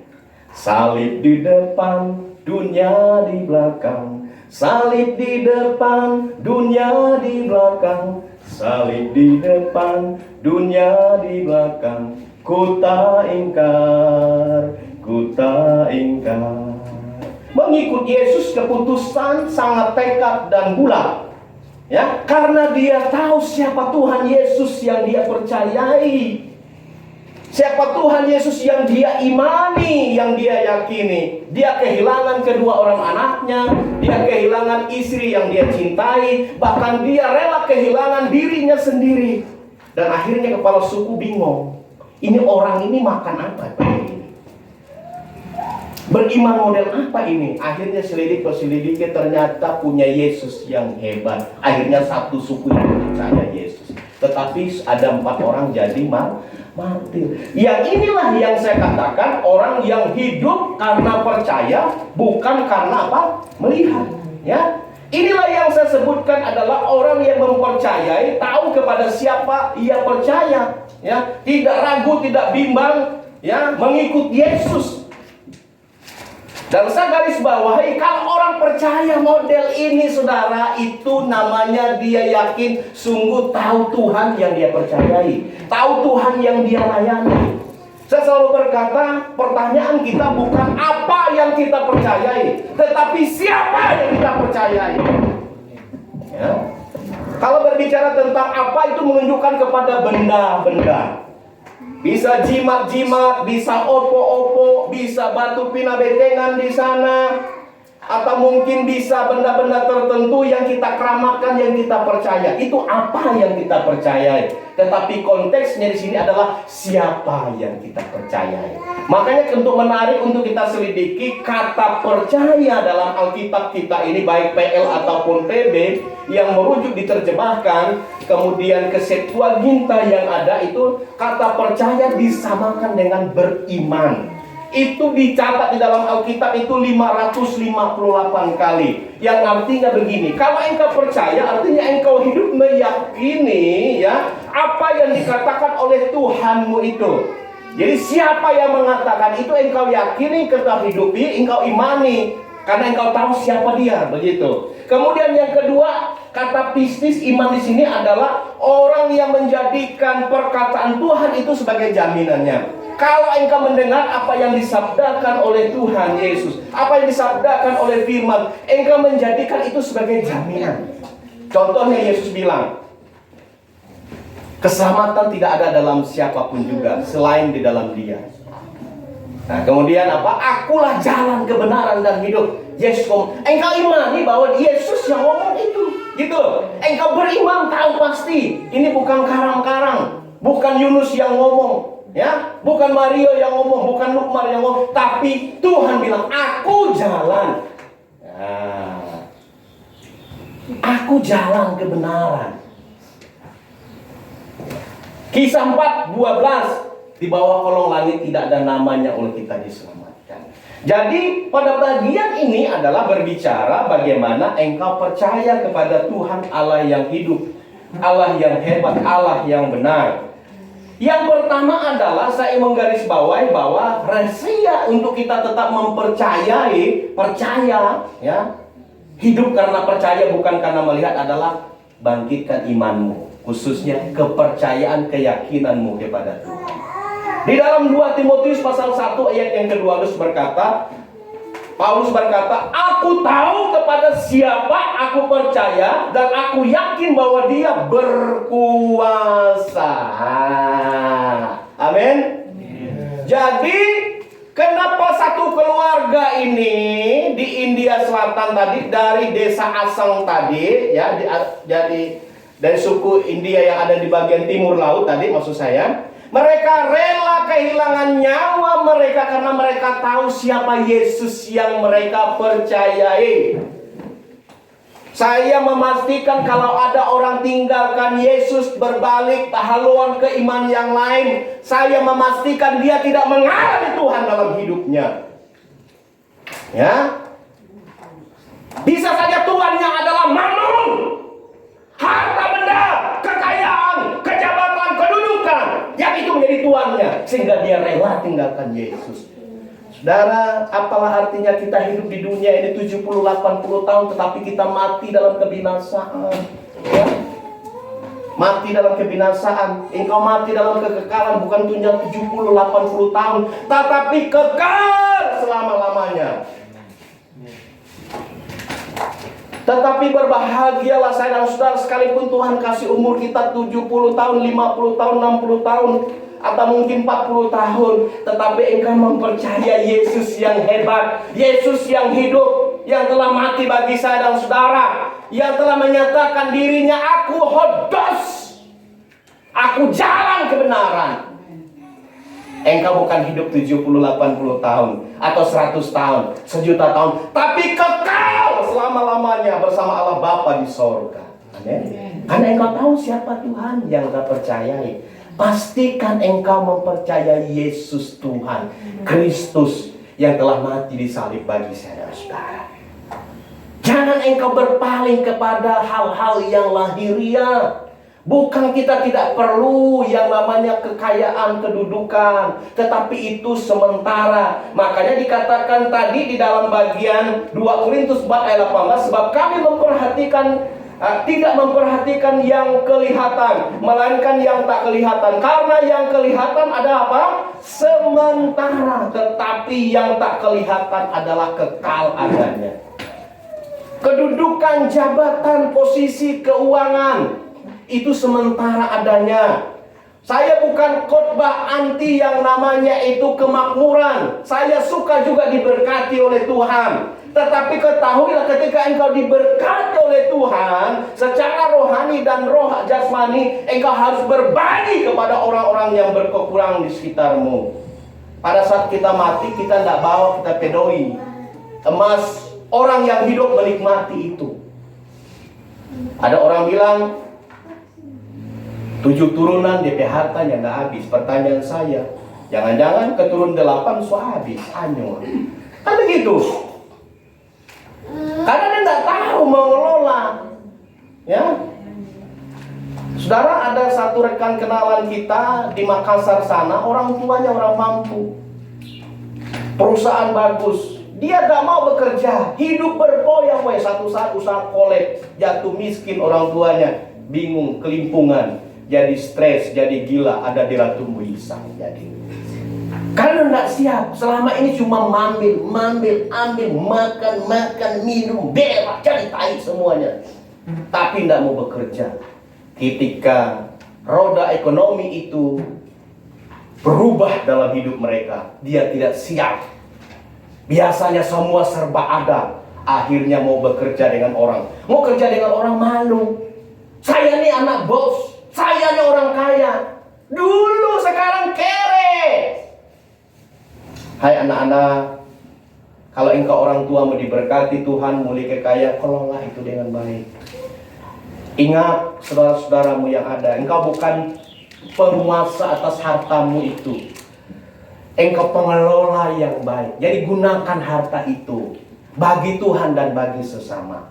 Salib di depan, dunia di belakang. Salib di depan, dunia di belakang. Salib di depan, dunia di belakang. Ku tak ingkar, ku tak ingkar. Mengikut Yesus keputusan sangat tekad dan bulat. Ya, karena dia tahu siapa Tuhan Yesus yang dia percayai. Siapa Tuhan Yesus yang dia imani, yang dia yakini. Dia kehilangan kedua orang anaknya, dia kehilangan istri yang dia cintai, bahkan dia rela kehilangan dirinya sendiri. Dan akhirnya kepala suku bingung. Ini orang ini makan apa? Beriman model apa ini? Akhirnya selidiki ternyata punya Yesus yang hebat. Akhirnya satu suku yang percaya Yesus. Tetapi ada 4 orang jadi martir. Yang inilah yang saya katakan, orang yang hidup karena percaya, bukan karena apa? Melihat. Ya, Inilah yang saya sebutkan adalah orang yang mempercayai, tahu kepada siapa ia percaya, ya, tidak ragu, tidak bimbang, ya, mengikut Yesus. Dan saya garis bawahi, kalau orang percaya model ini, saudara, itu namanya dia yakin, sungguh tahu Tuhan yang dia percayai, tahu Tuhan yang dia layani. Saya selalu berkata, pertanyaan kita bukan apa yang kita percayai, tetapi siapa yang kita percayai. Ya. Kalau berbicara tentang apa, itu menunjukkan kepada benda-benda. Bisa jimat-jimat, bisa opo-opo, bisa batu pina betengan di sana, atau mungkin bisa benda-benda tertentu yang kita keramatkan, yang kita percaya. Itu apa yang kita percayai. Tetapi konteksnya di sini adalah siapa yang kita percayai. Makanya untuk menarik untuk kita selidiki kata percaya dalam Alkitab kita ini, baik PL ataupun PB, yang merujuk diterjemahkan kemudian ke Septuaginta yang ada, itu kata percaya disamakan dengan beriman. Itu dicatat di dalam Alkitab itu 558 kali. Yang artinya begini, kalau engkau percaya artinya engkau hidup meyakini, ya, apa yang dikatakan oleh Tuhanmu itu. Jadi siapa yang mengatakan itu engkau yakini, engkau hidupi, engkau imani, karena engkau tahu siapa dia, begitu. Kemudian yang kedua, kata pistis iman di sini adalah orang yang menjadikan perkataan Tuhan itu sebagai jaminannya. Kalau engkau mendengar apa yang disabdakan oleh Tuhan Yesus, apa yang disabdakan oleh firman, engkau menjadikan itu sebagai jaminan. Contohnya Yesus bilang, keselamatan tidak ada dalam siapapun juga selain di dalam Dia. Nah, kemudian apa? Akulah jalan, kebenaran dan hidup. Yesus ngomong, engkau imani bahwa Yesus yang ngomong itu, gitu. Engkau beriman, tahu pasti ini bukan karang-karang, bukan Yunus yang ngomong, ya, bukan Mario yang ngomong, bukan Lukmar yang ngomong, tapi Tuhan bilang, aku jalan. Nah, aku jalan kebenaran. Kisah 4:12, di bawah kolong langit tidak ada namanya oleh kita diselamatkan. Jadi pada bagian ini adalah berbicara bagaimana engkau percaya kepada Tuhan Allah yang hidup, Allah yang hebat, Allah yang benar. Yang pertama adalah saya menggarisbawahi bahwa rahasia untuk kita tetap mempercayai, percaya, ya, hidup karena percaya bukan karena melihat adalah bangkitkan imanmu, khususnya kepercayaan, keyakinanmu kepada Tuhan. Di dalam 2 Timotius pasal 1 ayat yang ke-12 berkata, Paulus berkata, aku tahu kepada siapa aku percaya dan aku yakin bahwa dia berkuasa. Amin. Jadi kenapa satu keluarga ini di India Selatan tadi, dari desa Asang tadi, ya, jadi dari suku India yang ada di bagian timur laut tadi, maksud saya, mereka rela kehilangan nyawa mereka karena mereka tahu siapa Yesus yang mereka percayai. Saya memastikan kalau ada orang tinggalkan Yesus, berbalik haluan ke iman yang lain, saya memastikan dia tidak mengalami Tuhan dalam hidupnya. Ya, bisa saja Tuhannya adalah mammon, harta benda, kekayaan, kejabatan, kedudukan, yang itu menjadi tuannya, sehingga dia rela tinggalkan Yesus. Saudara, apalah artinya kita hidup di dunia ini 70-80 tahun tetapi kita mati dalam kebinasaan, ya? Mati dalam kebinasaan. Engkau mati dalam kekekalan, bukan tunjang 70-80 tahun, tetapi kekal selama-lamanya. Tetapi berbahagialah saya dan saudara, sekalipun Tuhan kasih umur kita 70 tahun, 50 tahun, 60 tahun, atau mungkin 40 tahun, tetapi engkau mempercaya Yesus yang hebat, Yesus yang hidup, yang telah mati bagi saya dan saudara, yang telah menyatakan dirinya, aku hodos, aku jalan kebenaran. Engkau bukan hidup 70-80 tahun atau 100 tahun, 1.000.000 tahun, tapi kekal selama-lamanya bersama Allah Bapa di sorga. Amin. Karena engkau tahu siapa Tuhan yang engkau percayai. Pastikan engkau mempercayai Yesus Tuhan Kristus yang telah mati di salib bagi saya dan saudara. Jangan engkau berpaling kepada hal-hal yang lahiriah. Bukan kita tidak perlu yang namanya kekayaan, kedudukan, tetapi itu sementara. Makanya dikatakan tadi di dalam bagian 2 Korintus 4 ayat 18, sebab kami tidak memperhatikan yang kelihatan, melainkan yang tak kelihatan. Karena yang kelihatan ada apa? Sementara, tetapi yang tak kelihatan adalah kekal adanya. Kedudukan, jabatan, posisi, keuangan itu sementara adanya. Saya bukan khotbah anti yang namanya itu kemakmuran. Saya suka juga diberkati oleh Tuhan. Tetapi ketahuilah, ketika engkau diberkati oleh Tuhan secara rohani dan roh jasmani, engkau harus berbagi kepada orang-orang yang berkekurangan di sekitarmu. Pada saat kita mati, kita tidak bawa, kita pedoi emas. Orang yang hidup menikmati itu. Ada orang bilang 7 turunan DP hartanya nggak habis. Pertanyaan saya, jangan-jangan keturun 8 so habis, anyur. Kan begitu. Karena dia nggak tahu mengelola. Ya, saudara, ada satu rekan kenalan kita di Makassar sana, orang tuanya orang mampu, perusahaan bagus. Dia gak mau bekerja, hidup berpoya-poya. Satu saat usaha kolek, jatuh miskin orang tuanya, bingung, kelimpungan, jadi stres, jadi gila, ada di Ratu Muisang. Jadi karena tidak siap, selama ini cuma ambil, makan, minum, berak, cari tai semuanya, tapi tidak mau bekerja. Ketika roda ekonomi itu berubah dalam hidup mereka, dia tidak siap. Biasanya semua serba ada, akhirnya mau bekerja dengan orang, mau kerja dengan orang malu. Saya nih anak bos, saya nih orang kaya, dulu sekarang kere. Hai anak-anak, kalau engkau orang tua mau diberkati Tuhan, mulai kekaya, kelola itu dengan baik. Ingat saudara-saudaramu yang ada, engkau bukan penguasa atas hartamu itu. Engkau pengelola yang baik. Jadi gunakan harta itu bagi Tuhan dan bagi sesama.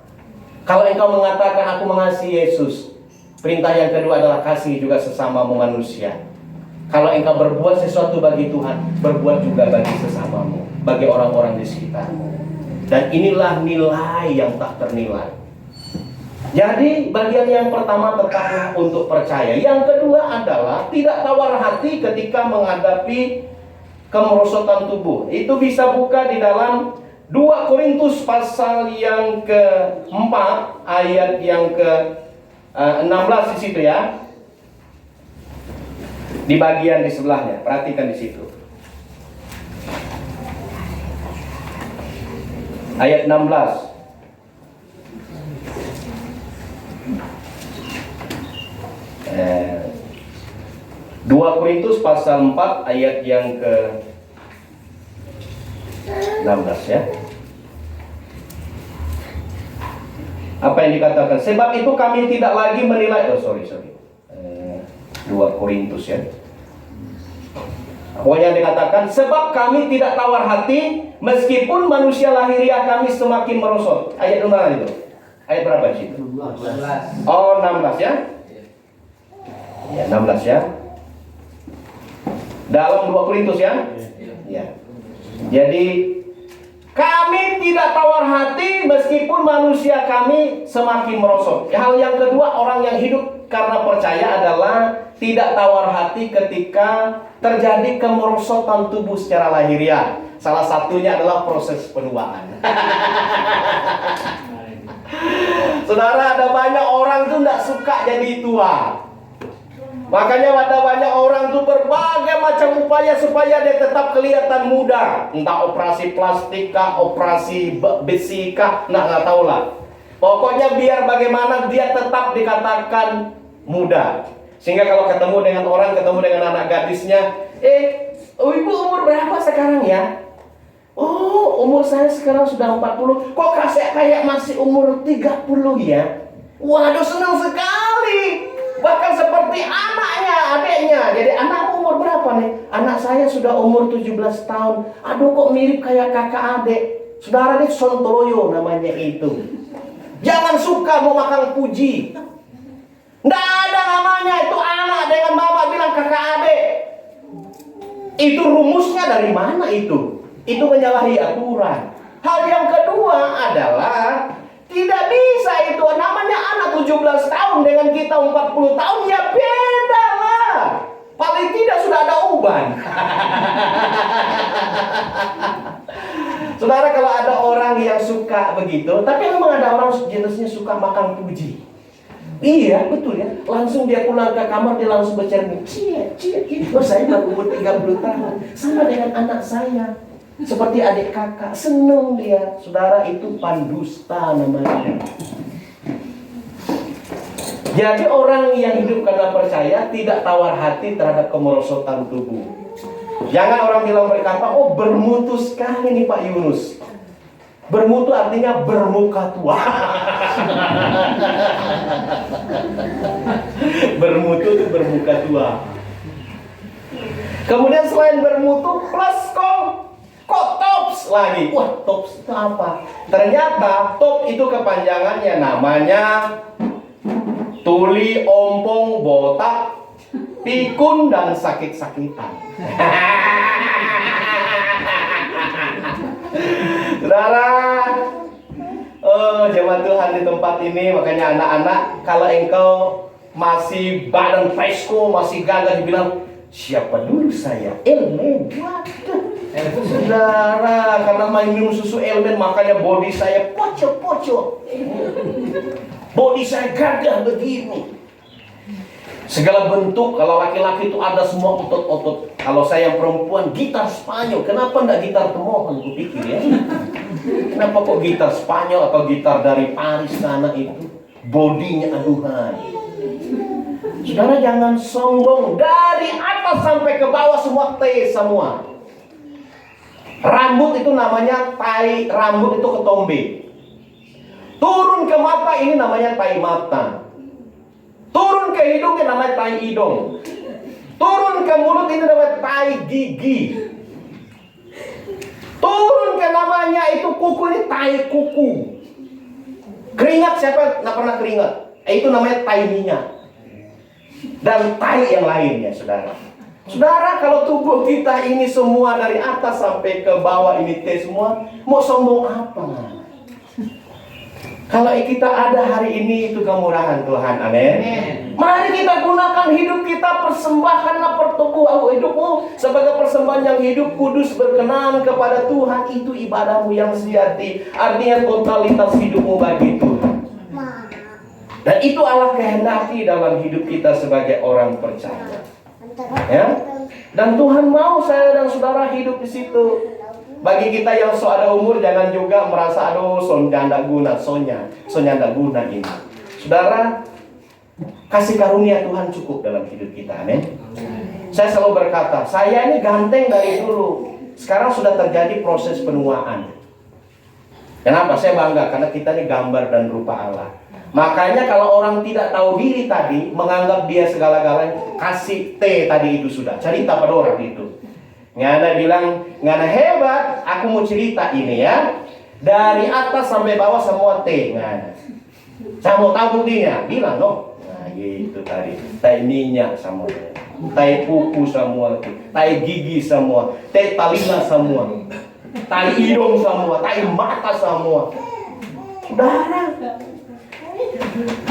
Kalau engkau mengatakan aku mengasihi Yesus, perintah yang kedua adalah kasih juga sesamamu manusia. Kalau engkau berbuat sesuatu bagi Tuhan, berbuat juga bagi sesamamu, bagi orang-orang di sekitarmu. Dan inilah nilai yang tak ternilai. Jadi bagian yang pertama tetaplah untuk percaya. Yang kedua adalah tidak tawar hati ketika menghadapi kemerosotan tubuh. Itu bisa buka di dalam 2 Korintus pasal yang ke-4 ayat yang ke-16 di situ ya. Di bagian di sebelahnya, perhatikan di situ. Ayat 16. 2 Korintus pasal 4 ayat yang ke-16 ya. Apa yang dikatakan? Sebab itu kami tidak lagi menilai. 2 Korintus ya. Pokoknya dikatakan, sebab kami tidak tawar hati meskipun manusia lahiriah kami semakin merosot. Ayat mana itu? Ayat berapa di situ? 16. Oh, 16 ya. Ya, 16 ya. Dalam 2 Korintus ya. Ya. Jadi kami tidak tawar hati meskipun manusia kami semakin merosot. Hal yang kedua, orang yang hidup karena percaya adalah tidak tawar hati ketika terjadi kemerosotan tubuh secara lahiriah. Salah satunya adalah proses penuaan. Saudara, ada banyak orang tuh tidak suka jadi tua. Makanya ada banyak orang tuh berbagai macam upaya supaya dia tetap kelihatan muda. Entah operasi plastik kah, operasi besi kah, nggak tahu lah. Pokoknya biar bagaimana dia tetap dikatakan muda. Sehingga kalau ketemu dengan orang, ketemu dengan anak gadisnya, ibu umur berapa sekarang ya? Oh, umur saya sekarang sudah 40. Kok saya kayak masih umur 30 ya? Waduh, senang sekali. Bahkan seperti anaknya, adiknya. Jadi anak umur berapa nih? Anak saya sudah umur 17 tahun. Aduh, kok mirip kayak kakak adik. Saudara, ini sontoloyo namanya itu. Jangan suka mau makan puji. Nggak ada namanya itu anak dengan mama bilang kakak adik. Itu rumusnya dari mana itu? Itu menyalahi aturan. Hal yang kedua adalah tidak bisa itu namanya anak 17 tahun dengan kita 40 tahun ya beda lah. Paling tidak sudah ada uban. Saudara, kalau ada orang yang suka begitu, tapi memang ada orang jenisnya suka makan puji. Iya, betul ya. Langsung dia pulang ke kamar, dia langsung bercermin. Cie, oh saya baru umur 30 tahun. Sama dengan anak saya. Seperti adik kakak, seneng dia. Saudara, itu pandusta namanya. Jadi orang yang hidup karena percaya tidak tawar hati terhadap kemerosotan tubuh. Jangan orang bilang berkata, oh bermutu sekali nih Pak Yunus. Bermutu artinya bermuka tua. Bermutu itu bermuka tua. Kemudian selain bermutu plus kok tops lagi. Wah, tops itu apa? Ternyata top itu kepanjangannya namanya tuli, ompong, botak, pikun, dan sakit-sakitan. Saudara, jemaat Tuhan di tempat ini, makanya anak-anak, kalau engkau masih badan presko, masih gagah, dibilang, siapa dulu saya? Elmen. Saudara, karena main minum susu Elmen, makanya body saya pocok-pocok. Body saya gagah begini. Segala bentuk, kalau laki-laki itu ada semua otot-otot. Kalau saya yang perempuan, gitar Spanyol. Kenapa enggak gitar temohon? Aku pikir ya. Kenapa kok gitar Spanyol atau gitar dari Paris sana itu? Bodinya aduhan. Saudara, jangan sombong. Dari atas sampai ke bawah semua T semua. Rambut itu namanya tai, rambut itu ketombe. Turun ke mata ini namanya tai mata. Turun ke hidungnya namanya tai hidung. Turun ke mulut ini namanya tai gigi. Turun ke namanya itu kuku ini tai kuku. Keringat, siapa nggak pernah keringat? Itu namanya tai minyak. Dan tai yang lainnya, saudara. Saudara, kalau tubuh kita ini semua dari atas sampai ke bawah ini T semua, mau sombong apa? Kalau kita ada hari ini itu kemurahan Tuhan, amin. Mari kita gunakan hidup kita, persembahkanlah pertumbuhan hidupmu sebagai persembahan yang hidup, kudus, berkenan kepada Tuhan. Itu ibadahmu yang sejati, artinya totalitas hidupmu bagi Tuhan. Dan itu Allah kehendaki dalam hidup kita sebagai orang percaya. Ya, dan Tuhan mau saya dan saudara hidup di situ. Bagi kita yang so ada umur, jangan juga merasa aduh sonya ndak guna, sonya ndak guna ini. Saudara, kasih karunia Tuhan cukup dalam hidup kita, amin. Saya selalu berkata, saya ini ganteng dari dulu. Sekarang sudah terjadi proses penuaan. Kenapa? Saya bangga karena kita ini gambar dan rupa Allah. Makanya kalau orang tidak tahu diri tadi, menganggap dia segala-galanya, kasih T tadi itu sudah. Cerita pada orang itu. Ngana bilang, ngana hebat, aku mau cerita ini ya. Dari atas sampai bawah semua T. Ngana. Saya mau tahu buktinya. Bilang dong. Nah gitu tadi. Tai minyak semua. Tai kuku semua. Tai gigi semua. Tai talinga semua. Tai hidung semua. Tai mata semua. Saudara,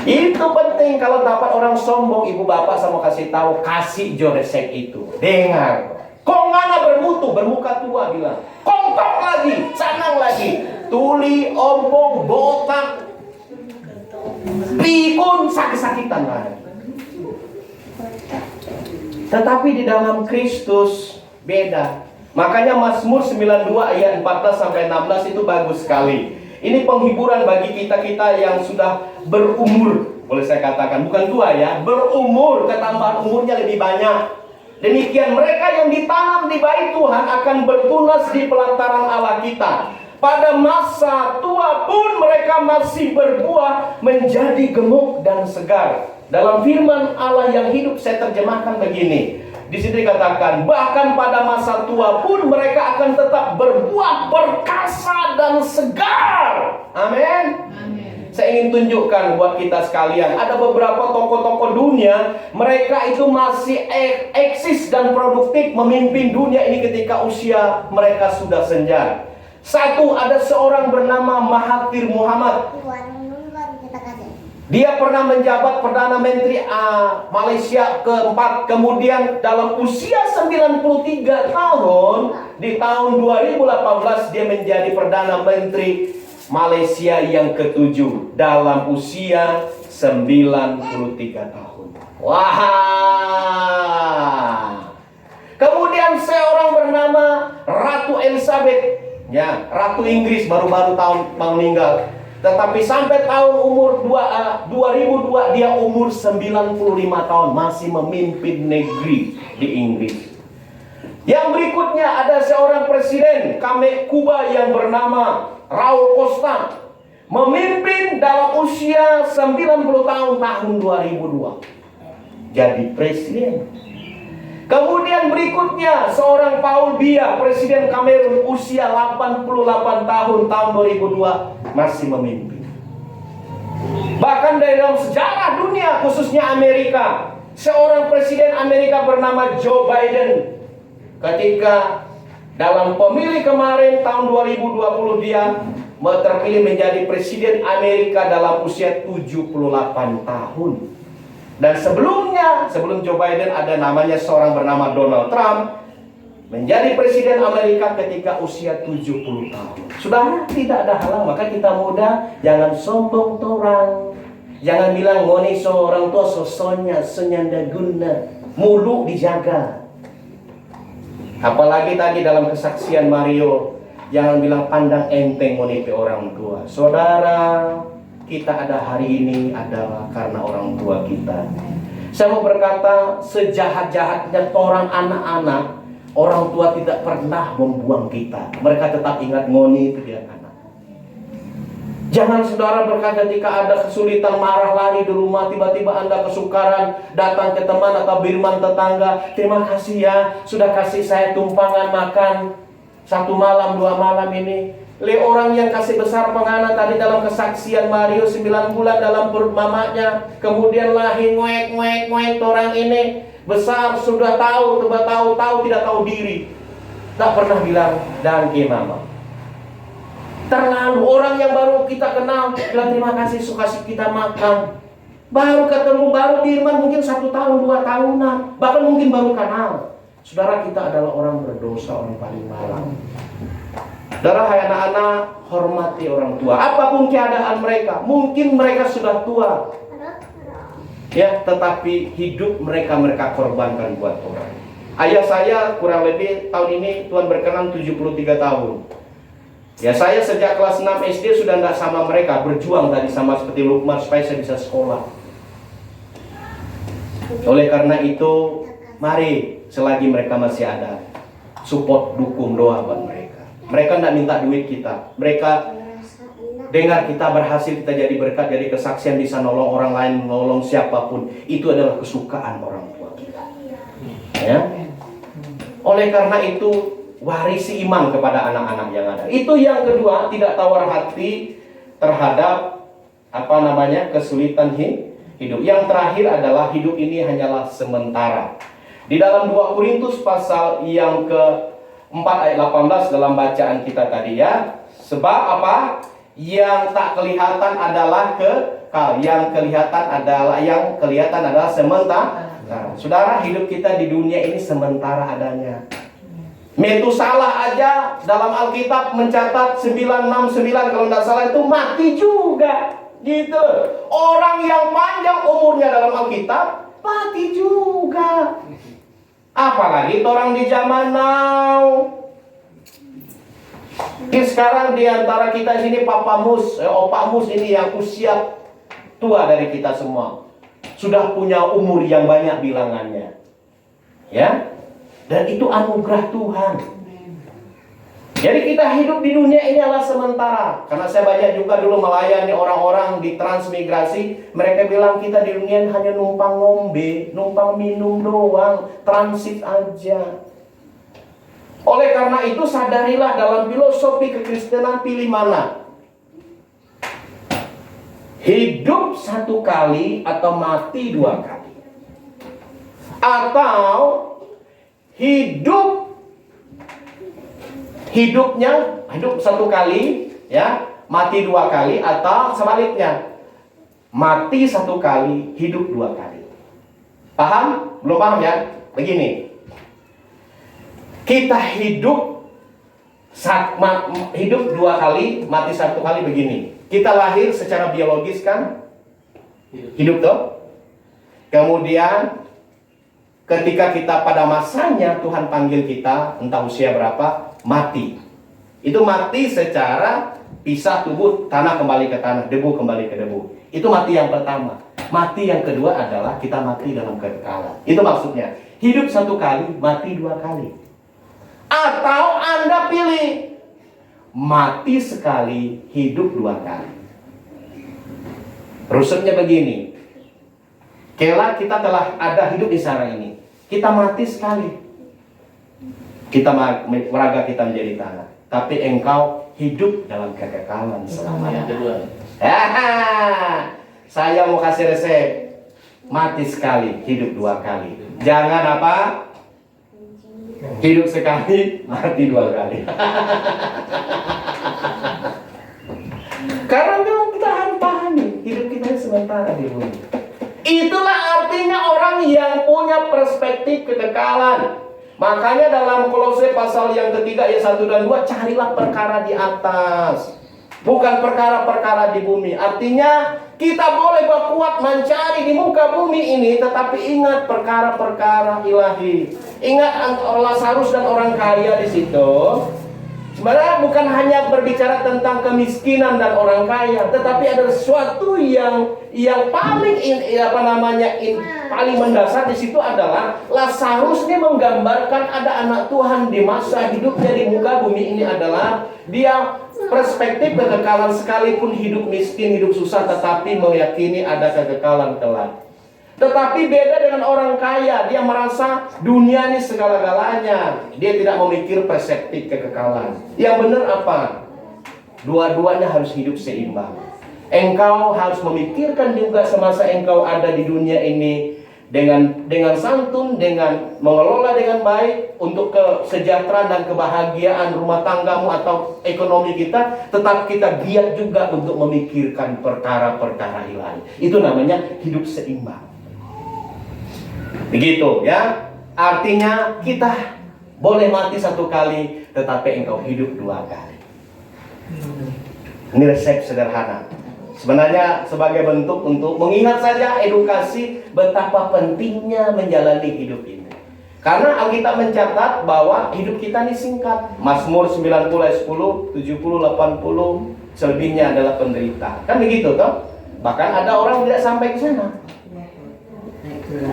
itu penting. Kalau dapat orang sombong, ibu bapak sama kasih tahu, kasih joresek itu. Dengar, kok ngana bermutu, bermuka tua bilang, kongkong lagi, sanang lagi, tuli, ompong, botak, pikun, sakit-sakitan lagi. Tetapi di dalam Kristus beda. Makanya Mazmur 92 ayat 14 sampai 16 itu bagus sekali. Ini penghiburan bagi kita-kita yang sudah berumur, boleh saya katakan, bukan tua ya, berumur, ketambahan umurnya lebih banyak. Demikian mereka yang ditanam di bait Tuhan akan bertunas di pelataran Allah kita. Pada masa tua pun mereka masih berbuah, menjadi gemuk dan segar. Dalam firman Allah yang hidup saya terjemahkan begini. Di sini dikatakan, bahkan pada masa tua pun mereka akan tetap berbuah perkasa dan segar. Amin. Saya ingin tunjukkan buat kita sekalian, ada beberapa tokoh-tokoh dunia, mereka itu masih eksis dan produktif memimpin dunia ini ketika usia mereka sudah senja. Satu, ada seorang bernama Mahathir Muhammad. Dia pernah menjabat Perdana Menteri Malaysia keempat. Kemudian dalam usia 93 tahun, di tahun 2018 dia menjadi Perdana Menteri Malaysia yang ketujuh dalam usia 93 tahun. Wah. Kemudian seorang bernama Ratu Elizabeth, ya, Ratu Inggris, baru-baru tahun meninggal. Tetapi sampai tahun umur 2002 dia umur 95 tahun masih memimpin negeri di Inggris. Yang berikutnya ada seorang presiden Kuba yang bernama Raul Costa, memimpin dalam usia 90 tahun 2002. Jadi presiden. Kemudian berikutnya seorang Paul Biya, presiden Kamerun, usia 88 tahun 2002 masih memimpin. Bahkan dari dalam sejarah dunia, khususnya Amerika, seorang presiden Amerika bernama Joe Biden, ketika dalam pemilih kemarin tahun 2020 dia terpilih menjadi presiden Amerika dalam usia 78 tahun. Dan sebelumnya, sebelum Joe Biden, ada namanya seorang bernama Donald Trump, menjadi presiden Amerika ketika usia 70 tahun. Saudara, tidak ada halang, maka kita muda jangan sombong torang. Jangan bilang ngoni seorang tua sosonya senyanda guna, mulu dijaga. Apalagi tadi dalam kesaksian Mario, jangan bilang pandang enteng ngoni pe orang tua. Saudara, kita ada hari ini adalah karena orang tua kita. Saya mau berkata, sejahat-jahatnya orang anak-anak, orang tua tidak pernah membuang kita. Mereka tetap ingat ngoni itu dia anak. Jangan saudara berkata ketika ada kesulitan marah lari di rumah, tiba-tiba Anda kesukaran datang ke teman atau birman tetangga, terima kasih ya sudah kasih saya tumpangan makan 1 malam 2 malam ini. Orang yang kasih besar penganan tadi dalam kesaksian Mario 9 bulan dalam perut mamanya, kemudian lahir nguek orang ini besar sudah tahu tidak tahu diri, tak pernah bilang dan mama. Terlalu orang yang baru kita kenal bilang terima kasih suka kasih kita makan, baru ketemu baru Dirman mungkin 1 tahun 2 tahunan, bahkan mungkin baru kenal. Saudara, kita adalah orang berdosa, orang paling malang. Saudara, hai anak-anak, hormati orang tua. Apapun keadaan mereka, mungkin mereka sudah tua, ya, tetapi hidup mereka korbankan buat orang. Ayah saya kurang lebih tahun ini Tuhan berkenan 73 tahun. Ya, saya sejak kelas 6 SD sudah tidak sama mereka, berjuang tadi sama seperti Lukman supaya saya bisa sekolah. Oleh karena itu, mari selagi mereka masih ada, support, dukung, doa buat mereka. Mereka tidak minta duit kita. Mereka dengar kita berhasil, kita jadi berkat, jadi kesaksian, bisa nolong orang lain, nolong siapapun. Itu adalah kesukaan orang tua kita. Ya. Oleh karena itu, warisi iman kepada anak-anak yang ada. Itu yang kedua, tidak tawar hati terhadap kesulitan hidup. Yang terakhir adalah hidup ini hanyalah sementara. Di dalam 2 Korintus pasal yang ke-4 ayat 18 dalam bacaan kita tadi, ya. Sebab apa? Yang tak kelihatan adalah kekal, yang kelihatan adalah sementara. Nah, saudara, hidup kita di dunia ini sementara adanya. Metusalah aja dalam Alkitab mencatat 969 kalau tidak salah itu mati juga, gitu. Orang yang panjang umurnya dalam Alkitab mati juga. Apalagi orang di zaman now. Sekarang di antara kita sini Opa Mus ini yang usia tua dari kita semua, sudah punya umur yang banyak bilangannya, ya. Dan itu anugerah Tuhan. Jadi kita hidup di dunia ini adalah sementara. Karena saya banyak juga dulu melayani orang-orang di transmigrasi, mereka bilang kita di dunia hanya numpang ngombe, numpang minum doang, transit aja. Oleh karena itu sadarilah dalam filosofi kekristenan pilih mana. hidup satu kali atau mati dua kali, atau hidup satu kali ya, mati dua kali, atau sebaliknya mati satu kali, hidup dua kali. Paham? Belum paham ya? Begini, kita hidup dua kali, mati satu kali. Begini, kita lahir secara biologis kan, hidup tuh. Kemudian ketika kita pada masanya Tuhan panggil kita, entah usia berapa, mati. Itu mati secara pisah tubuh, tanah kembali ke tanah, debu kembali ke debu. Itu mati yang pertama. Mati yang kedua adalah kita mati dalam kekekalan. Itu maksudnya, hidup satu kali, mati dua kali. Atau Anda pilih mati sekali, hidup dua kali. Rusuknya begini, kela kita telah ada hidup di sana ini, kita mati sekali, kita meraga kita menjadi tanah, tapi engkau hidup dalam kekekalan selamanya. Saya mau kasih resep, mati sekali, hidup dua kali. Jangan apa? Hidup sekali, mati dua kali. Karena memang kita harus pahami, hidup kita sementara di bumi. Itulah artinya orang yang punya perspektif kekekalan. Makanya dalam Kolose pasal yang ketiga ayat 1 dan 2, carilah perkara di atas, bukan perkara-perkara di bumi. Artinya kita boleh berkuat mencari di muka bumi ini, tetapi ingat perkara-perkara ilahi. Ingat Lazarus dan orang kaya di situ. Sebenarnya bukan hanya berbicara tentang kemiskinan dan orang kaya, tetapi ada sesuatu yang paling paling mendasar di situ adalah Lazarus ini menggambarkan ada anak Tuhan di masa hidupnya di muka bumi ini adalah dia perspektif kekekalan, sekalipun hidup miskin, hidup susah, tetapi meyakini ada kekekalan kelak. Tetapi beda dengan orang kaya, dia merasa dunia ini segala-galanya. Dia tidak memikir perspektif kekekalan. Yang benar apa? Dua-duanya harus hidup seimbang. Engkau harus memikirkan juga semasa engkau ada di dunia ini dengan santun, dengan mengelola dengan baik untuk kesejahteraan dan kebahagiaan rumah tanggamu atau ekonomi kita, tetap kita giat juga untuk memikirkan perkara-perkara ilahi. Itu namanya hidup seimbang. Begitu ya. Artinya kita boleh mati satu kali, tetapi engkau hidup dua kali. Ini resep sederhana. Sebenarnya sebagai bentuk untuk mengingat saja edukasi betapa pentingnya menjalani hidup ini. Karena Alkitab mencatat bahwa hidup kita ini singkat. Mazmur 90 ayat 10, 70, 80 selebihnya adalah penderitaan. Kan begitu toh? Bahkan ada orang tidak sampai ke sana.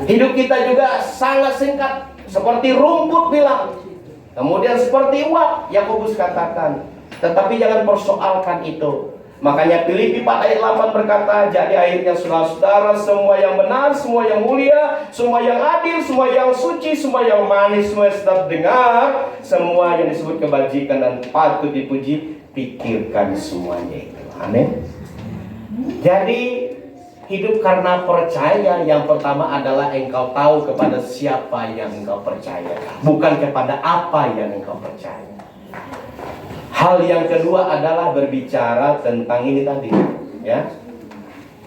Hidup kita juga sangat singkat, seperti rumput bilang. Kemudian seperti uap, Yakobus katakan. Tetapi jangan persoalkan itu. Makanya Filipi 4 ayat 8 berkata, jadi akhirnya saudara-saudara, semua yang benar, semua yang mulia, semua yang adil, semua yang suci, semua yang manis, semua yang sedap dengar, semua yang disebut kebajikan dan patut dipuji, pikirkan semuanya itu. Amin. Jadi hidup karena percaya, yang pertama adalah engkau tahu kepada siapa yang engkau percaya, bukan kepada apa yang engkau percaya. Hal yang kedua adalah berbicara tentang ini tadi, ya.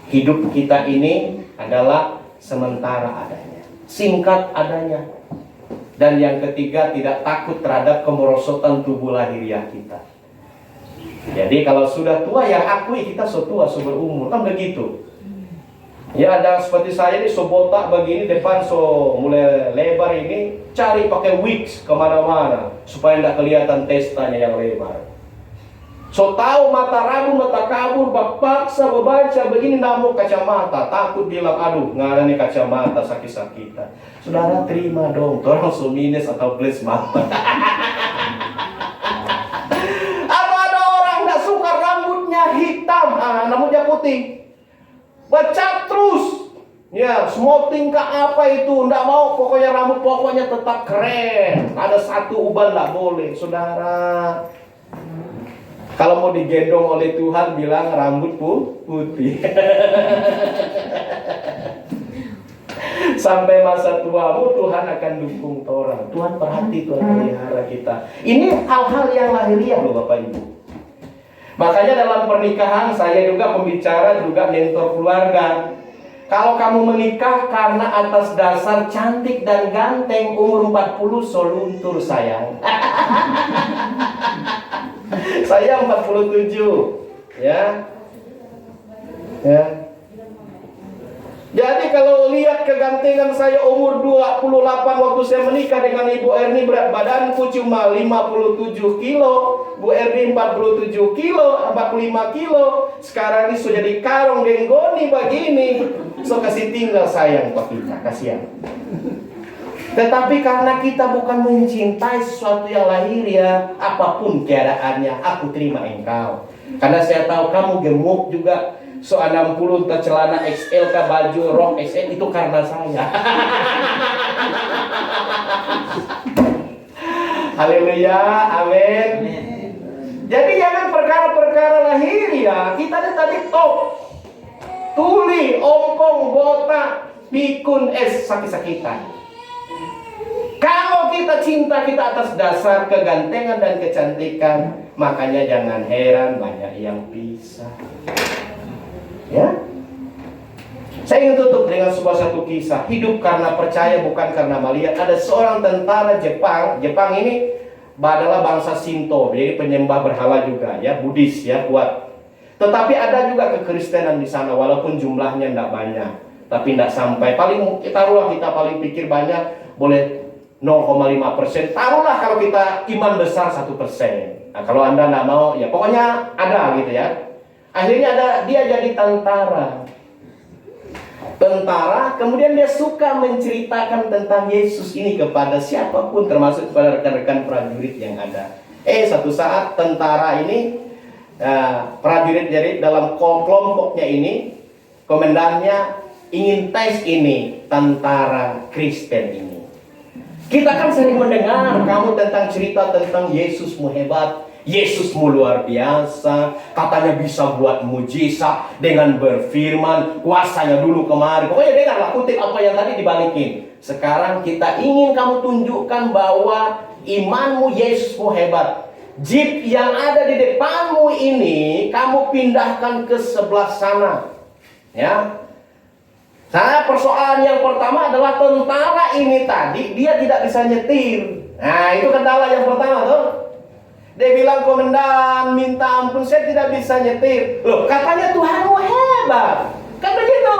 Hidup kita ini adalah sementara adanya, singkat adanya. Dan yang ketiga, tidak takut terhadap kemerosotan tubuh lahiriah kita. Jadi kalau sudah tua, yang akui kita so tua, so berumur, kan begitu. Ya, ada seperti saya ini so botak begini, depan so mulai lebar ini, cari pakai wigs kemana-mana supaya tidak kelihatan testanya yang lebar. So tahu mata ragu, mata kabur, paksa membaca begini, namun kacamata takut bilang, aduh nggak nih kacamata sakit-sakitan. Saudara terima dong, orang so minus atau plus mata. Atau ada orang nggak suka rambutnya hitam, rambutnya putih. Baca terus, ya semua tingkah apa itu, nggak mau, pokoknya rambut pokoknya tetap keren. Ada satu uban nggak boleh, saudara. Kalau mau digendong oleh Tuhan bilang rambut putih. Sampai masa tuamu Tuhan akan dukung orang. Tuhan perhati, Tuhan pelihara kita. Ini hal-hal yang lahiriah loh Bapak Ibu. Makanya dalam pernikahan saya juga pembicara, juga mentor keluarga. Kalau kamu menikah karena atas dasar cantik dan ganteng, umur 40 soluntur sayang. Saya 47. Ya. Jadi kalau lihat kegantengan saya umur 28 waktu saya menikah dengan Ibu Erni, berat badanku cuma 57 kilo, Bu Erni 47 kilo, 45 kilo. Sekarang ini sudah jadi karung denggoni begini. So kasih tinggal sayang Pak kita, kasihan. Tetapi karena kita bukan mencintai sesuatu yang lahir ya, apapun keadaannya, aku terima engkau. Karena saya tahu kamu gemuk juga. So 60 entah celana XL kah baju rok XL itu karena saya. Haleluya, amin. Jadi jangan perkara-perkara lahir ya. Kita tadi top, tuli, ompong, botak, pikun, sakit-sakitan. Kalau kita cinta kita atas dasar kegantengan dan kecantikan, makanya jangan heran banyak yang pisah. Ya, saya ingin tutup dengan satu kisah. Hidup karena percaya bukan karena melihat. Ada seorang tentara Jepang. Jepang ini adalah bangsa Shinto, jadi penyembah berhala juga, ya, Buddhis, ya, kuat. Tetapi ada juga kekristenan di sana, walaupun jumlahnya tidak banyak, tapi tidak sampai. Paling kita paling pikir banyak, boleh 0,5%. Taruhlah kalau kita iman besar 1%. Nah, kalau Anda tidak mau, ya pokoknya ada gitu ya. Akhirnya dia jadi tentara, kemudian dia suka menceritakan tentang Yesus ini kepada siapapun, termasuk kepada rekan-rekan prajurit yang ada. Satu saat tentara ini, prajurit jadi dalam kelompoknya ini, komandannya ingin tes ini tentara Kristen ini. Kita kan sering mendengar kamu tentang cerita tentang Yesusmu hebat, Yesusmu luar biasa, katanya bisa buat mujizat dengan berfirman, kuasanya dulu kemari. Pokoknya dengarlah, kutip apa yang tadi dibalikin. Sekarang kita ingin kamu tunjukkan bahwa imanmu Yesusmu hebat. Jeep yang ada di depanmu ini kamu pindahkan ke sebelah sana. Ya. Saya persoalan yang pertama adalah tentara ini tadi dia tidak bisa nyetir. Nah, itu kendala yang pertama tuh. Dia bilang, komandan, minta ampun, saya tidak bisa nyetir. Loh, katanya Tuhanmu hebat. Kan begitu.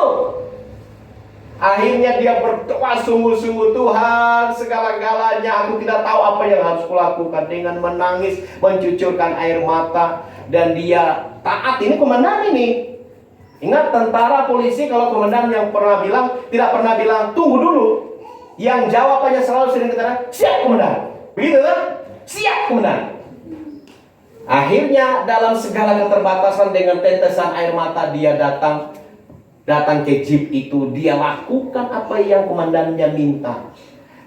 Akhirnya dia berdoa sungguh-sungguh, Tuhan, segala-galanya aku tidak tahu apa yang harus kulakukan. Dengan menangis, mencucurkan air mata. Dan dia taat, ini komandan ini. Ingat, tentara, polisi, kalau komandan yang tidak pernah bilang, tunggu dulu. Yang jawabannya selalu sering katakan, siap komandan. Begitu kan? Siap komandan. Akhirnya dalam segala keterbatasan dengan tetesan air mata dia datang ke jeep itu, dia lakukan apa yang komandannya minta.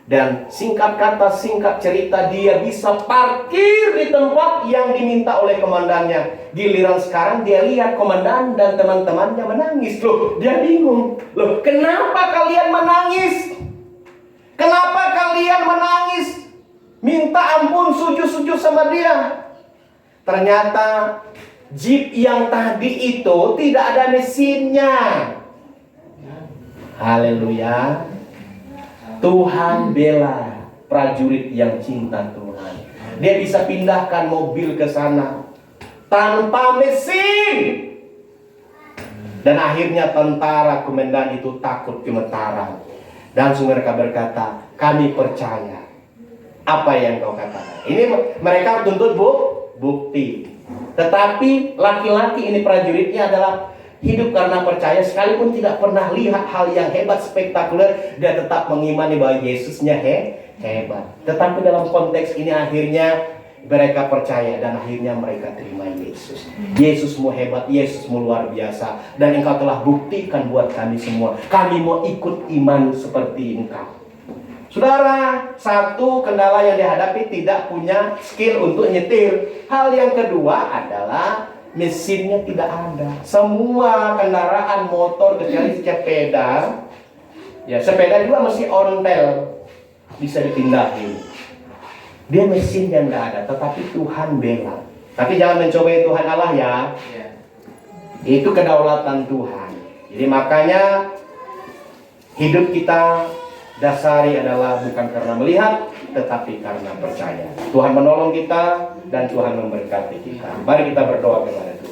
Dan singkat kata, singkat cerita, dia bisa parkir di tempat yang diminta oleh komandannya. Giliran sekarang dia lihat komandan dan teman-temannya menangis. Loh, dia bingung. Loh, kenapa kalian menangis? Kenapa kalian menangis? Minta ampun, sujud-sujud sama dia. Ternyata jeep yang tadi itu tidak ada mesinnya. Haleluya. Tuhan bela prajurit yang cinta Tuhan. Dia bisa pindahkan mobil ke sana tanpa mesin. Dan akhirnya tentara komandan itu takut gemetaran. Dan mereka berkata, kami percaya apa yang kau katakan. Ini mereka tuntut bukti. Tetapi laki-laki ini prajuritnya adalah hidup karena percaya, sekalipun tidak pernah lihat hal yang hebat spektakuler, dia tetap mengimani bahwa Yesusnya hebat. Tetapi dalam konteks ini akhirnya mereka percaya dan akhirnya mereka terima Yesus. Yesusmu hebat, Yesusmu luar biasa, dan engkau telah buktikan buat kami semua. Kami mau ikut iman seperti engkau. Saudara, satu kendala yang dihadapi tidak punya skill untuk nyetir. Hal yang kedua adalah mesinnya tidak ada. Semua kendaraan motor kecuali sepeda, ya sepeda juga masih ontel, bisa dipindahin. Dia mesin yang nggak ada, tetapi Tuhan bela. Tapi jangan mencobai Tuhan Allah ya. Itu kedaulatan Tuhan. Jadi makanya hidup kita dasari adalah bukan karena melihat, tetapi karena percaya. Tuhan menolong kita dan Tuhan memberkati kita. Mari kita berdoa kepada Tuhan.